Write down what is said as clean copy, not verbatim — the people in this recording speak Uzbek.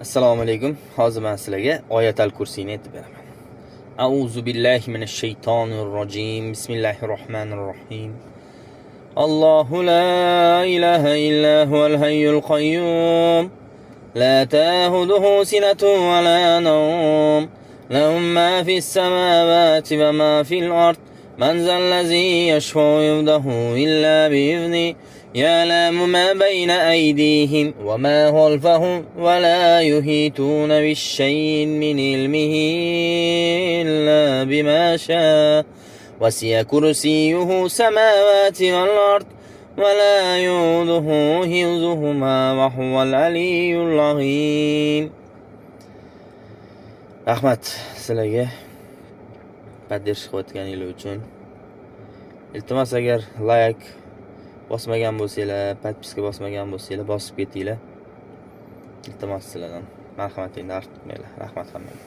Assalomu alaykum. Hozir men sizlarga Oyatal kursini aytib beraman. A'udzu billahi minash shaytonir rojim. Bismillahir rohmanir rohim. Allohu la ilaha illa huval hayyul qayyum. La ta'khudhuhu sinatun wa la nawm. Lahu ma fis samawati wa ma fil ard. Man zallazi yashfa'u indahu illa bi'izni. يعلم ما بين أيديهم وما خلفهم ولا يحيطون بشيء من علمه إلا بما شاء وسع كرسيه السماوات والأرض ولا يؤوده حفظهما وهو العلي العظيم. Rahmat sizlarga podдержка qilayotganingiz uchun. Iltimos agar like bosmagan bo'lsanglar, podpiska bosmagan bo'lsanglar, bosib ketinglar. Iltimos sizlardan. Marhamatingni orttirmanglar. Rahmat hammaga.